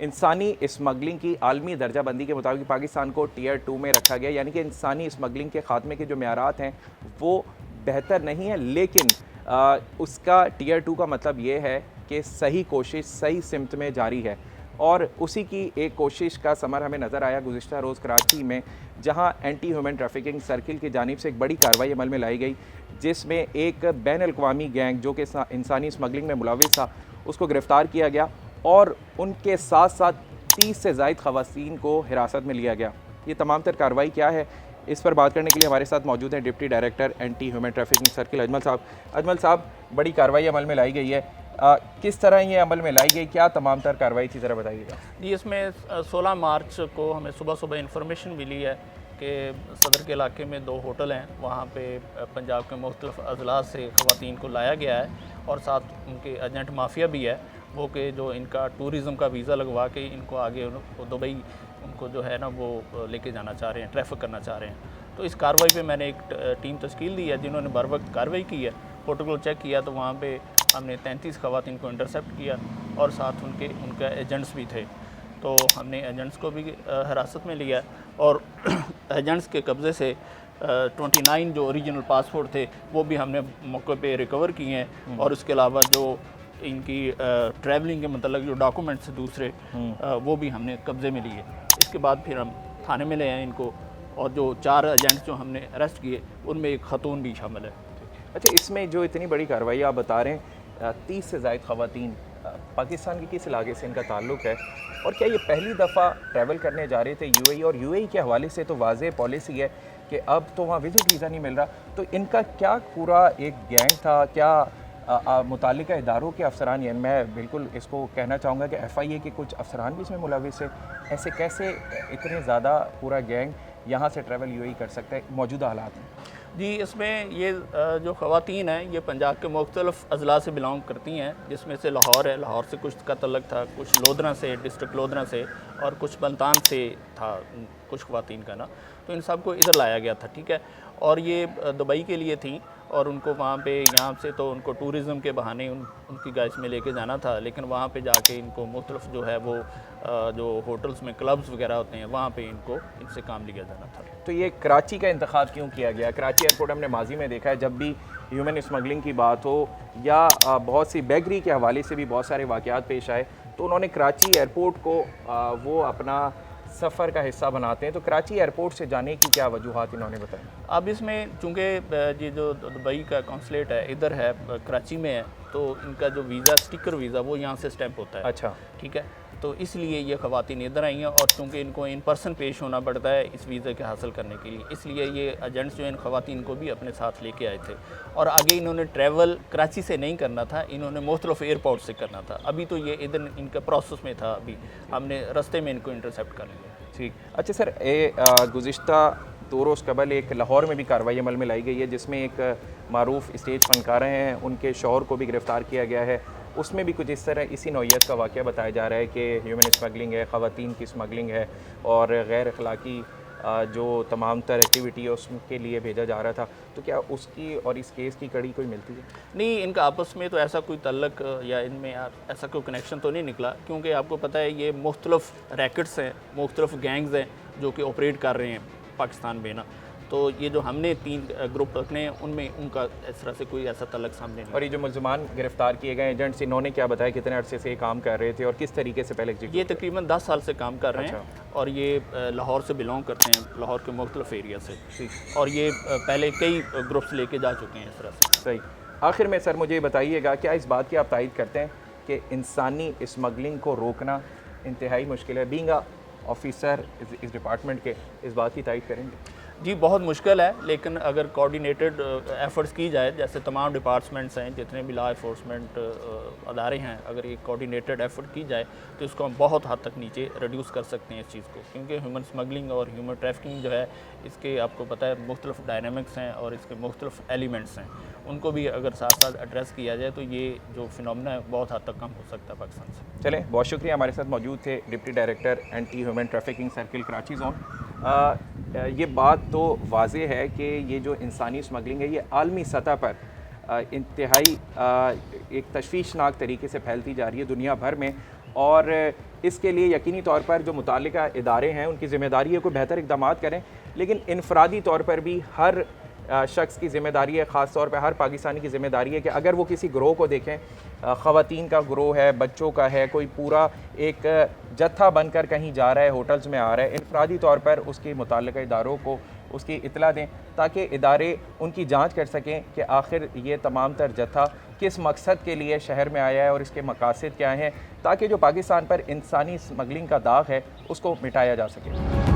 इंसानी स्मगलिंग की आलमी दर्जाबंदी के मुताबिक पाकिस्तान को टियर 2 में रखा गया, यानी कि इंसानी स्मगलिंग के ख़ात्मे के जो मेयारात हैं वो बेहतर नहीं है, लेकिन उसका टियर 2 का मतलब ये है कि सही कोशिश सही सिमत में जारी है। और उसी की एक कोशिश का समर हमें नज़र आया गुज़िश्ता रोज़ कराची में, जहां एंटी ह्यूमन ट्रैफिकिंग सर्किल की जानिब से एक बड़ी कार्रवाई अमल में लाई गई, जिसमें एक बैन अल-अक़वामी गैंग जो कि इंसानी स्मगलिंग में मुलव्विस था उसको गिरफ़्तार किया गया और उनके साथ साथ 30 से ज़ायद ख़वातीन को हिरासत में लिया गया। ये तमाम तर कार्रवाई क्या है, इस पर बात करने के लिए हमारे साथ मौजूद हैं deputy director anti human trafficking circle Ajmal साहब। अजमल साहब, बड़ी कार्रवाई अमल में लाई गई है, किस तरह ये अमल में लाई गई, क्या तमाम तर कार्रवाई थी, ज़रा बताइएगा। जी, इसमें 16 मार्च को हमें सुबह सुबह इन्फॉर्मेशन मिली है कि सदर के इलाके में 2 होटल हैं, वहाँ पे पंजाब के मुख्तलिफ अजला से ख़वातीन को लाया गया है और साथ उनके एजेंट माफिया भी है, वो कि जो इनका टूरिज़म का वीज़ा लगवा के इनको आगे दुबई उनको जो है ना वो लेके जाना चाह रहे हैं, ट्रैफिक करना चाह रहे हैं। तो इस कार्रवाई पे मैंने एक टीम तश्कील दी है जिन्होंने बर वक्त कार्रवाई की है। होटल को चेक किया तो वहाँ पे हमने 33 ख़वातीन को इंटरसेप्ट किया और साथ उनका एजेंट्स भी थे, तो हमने एजेंट्स को भी हिरासत में लिया और एजेंट्स के कब्ज़े से 29 जो ओरिजिनल पासपोर्ट थे वो भी हमने मौके पे रिकवर किए हैं और उसके अलावा जो इनकी ट्रैवलिंग के मतलब जो डॉक्यूमेंट्स दूसरे वो भी हमने कब्ज़े में लिए। इसके बाद फिर हम थाने में ले आए इनको और जो 4 एजेंट्स जो हमने अरेस्ट किए उनमें एक खतून भी शामिल है। अच्छा, इसमें जो इतनी बड़ी कार्रवाई आप बता रहे हैं, 30 से ज़ायद ख़वातीन पाकिस्तान के किस इलाके से इनका ताल्लुक़ है और क्या ये पहली दफ़ा ट्रैवल करने जा रहे थे यूएई? और यूएई के हवाले से तो वाज़ेह पॉलिसी है कि अब तो वहाँ विजिट वीज़ा नहीं मिल रहा, तो इनका क्या पूरा एक गैंग था? क्या मुतालिका इदारों के अफसरान, यानी मैं बिल्कुल इसको कहना चाहूँगा कि FIA के कुछ अफसरान भी इसमें मुलव्विस है, ऐसे कैसे इतने ज़्यादा पूरा गैंग यहाँ से ट्रैवल यूएई कर सकता है मौजूदा हालात में? जी, इसमें ये जो ख़वातीन हैं ये पंजाब के मुख्तलिफ अजला से बिलोंग करती हैं, जिसमें से लाहौर है, लाहौर से कुछ का तल्लुक़ था, कुछ लोधरा से, डिस्ट्रिक्ट लोधरा से और कुछ मुल्तान से था कुछ ख़वातीन का ना, तो इन सब को इधर लाया गया था, ठीक है। और ये दुबई के लिए थी और उनको वहाँ पे यहाँ से तो उनको टूरिज़म के बहाने उनकी गाइस में लेके जाना था, लेकिन वहाँ पे जाके इनको मुख्तलिफ जो है वो जो होटल्स में क्लब्स वगैरह होते हैं वहाँ पे इनसे काम लिया जाना था। तो ये कराची का इंतखाब क्यों किया गया? कराची एयरपोर्ट हमने माजी में देखा है, जब भी ह्यूमन स्मगलिंग की बात हो या बहुत सी बेगरी के हवाले से भी बहुत सारे वाक़यात पेश आए, तो उन्होंने कराची एयरपोर्ट को वो अपना सफ़र का हिस्सा बनाते हैं। तो कराची एयरपोर्ट से जाने की क्या वजूहात इन्होंने बताई? अब इसमें चूँकि ये जो दुबई का कॉन्सुलेट है इधर है, कराची में है, तो इनका जो वीज़ा स्टिकर वीज़ा वो यहाँ से स्टैंप होता है। अच्छा, ठीक है, तो इसलिए ये ख़वातीन इधर आई हैं और चूँकि इनको इन पर्सन पेश होना पड़ता है इस वीज़े के हासिल करने के लिए, इसलिए ये एजेंट्स जो इन ख़वातीन को भी अपने साथ लेके आए थे और आगे इन्होंने ट्रैवल कराची से नहीं करना था, इन्होंने मुख्तलिफ एयरपोर्ट से करना था। अभी तो ये इधर इनका प्रोसेस में था, अभी हमने रास्ते में इनको इंटरसेप्ट कर लिया। ठीक। अच्छा सर, गुज़िश्ता 2 रोज़ कबल एक लाहौर में भी कार्रवाई अमल में लाई गई है, जिसमें एक मारूफ स्टेज फनकार हैं उनके शौहर को भी गिरफ़्तार किया गया है। उसमें भी कुछ इस तरह इसी नौइयत का वाक़या बताया जा रहा है कि ह्यूमन स्मगलिंग है, ख़वातीन की स्मगलिंग है और गैर अखलाकी जो तमाम तर एक्टिविटी है उसके लिए भेजा जा रहा था। तो क्या उसकी और इस केस की कड़ी कोई मिलती है? नहीं, इनका आपस में तो ऐसा कोई तल्लक या इनमें ऐसा कोई कनेक्शन तो नहीं निकला, क्योंकि आपको पता है ये मुख्तलिफ रैकेट्स हैं, मुख्तलिफ गैंग्स हैं जो कि ऑपरेट कर रहे हैं पाकिस्तान में ना। तो ये जो हमने 3 ग्रुप रखने हैं उनमें उनका इस तरह से कोई ऐसा तल्लक सामने नहीं। और ये जो मुल्ज़िमान गिरफ़्तार किए गए एजेंट्स, इन्होंने क्या बताया कितने अरसे से ये काम कर रहे थे और किस तरीके से पहले? ये तकरीबन 10 साल से काम कर रहे हैं और ये लाहौर से बिलोंग करते हैं, लाहौर के मुख्तलिफ एरिया से, और ये पहले कई ग्रुप्स लेके जा चुके हैं इस तरह से। सही। आखिर में सर मुझे बताइएगा, क्या इस बात की आप तायद करते हैं कि इंसानी स्मगलिंग को रोकना इंतहाई मुश्किल है? बीइंग ऑफिसर इस डिपार्टमेंट के, इस बात की तायद करेंगे? जी, बहुत मुश्किल है, लेकिन अगर कोऑर्डिनेटेड एफ़र्ट्स की जाए, जैसे तमाम डिपार्टमेंट्स हैं, जितने भी लॉ इन्फोर्समेंट अदारे हैं, अगर ये कोऑर्डिनेटेड एफ़र्ट की जाए तो इसको हम बहुत हद तक नीचे रिड्यूस कर सकते हैं इस चीज़ को, क्योंकि ह्यूमन स्मगलिंग और ह्यूमन ट्रैफिकिंग जो है इसके आपको पता है मुख्तलिफ डायनामिक्स हैं और इसके मुख्तलिफ एलिमेंट्स हैं, उनको भी अगर साथ साथ एड्रेस किया जाए तो ये जो फिनोमेना है बहुत हद तक कम हो सकता है पाकिस्तान से। चलें, बहुत शुक्रिया। हमारे साथ मौजूद थे deputy director anti human trafficking circle Karachi zone. ये बात तो वाज़ेह है कि ये जो इंसानी स्मगलिंग है ये आलमी सतह पर इंतहाई एक तशवीशनाक तरीके से फैलती जा रही है दुनिया भर में, और इसके लिए यकीनी तौर पर जो मुतालिका इदारे हैं उनकी ज़िम्मेदारी है कोई बेहतर इक़दामात करें, लेकिन इनफरादी तौर पर भी हर शख्स की ज़िम्मेदारी है, ख़ास तौर पर हर पाकिस्तानी की ज़िम्मेदारी है कि अगर वो किसी ग्रोह को देखें, ख़वातीन का ग्रोह है, बच्चों का है, कोई पूरा एक जत्था बनकर कहीं जा रहा है, होटल्स में आ रहा है, इनफरादी तौर पर उसके मुताल्लिक़ इदारों को उसकी इत्तला दें ताकि इदारे उनकी जांच कर सकें कि आखिर ये तमाम तर जत्था किस मकसद के लिए शहर में आया है और इसके मकासद क्या हैं, ताकि जो पाकिस्तान पर इंसानी स्मगलिंग का दाग है उसको मिटाया जा सके।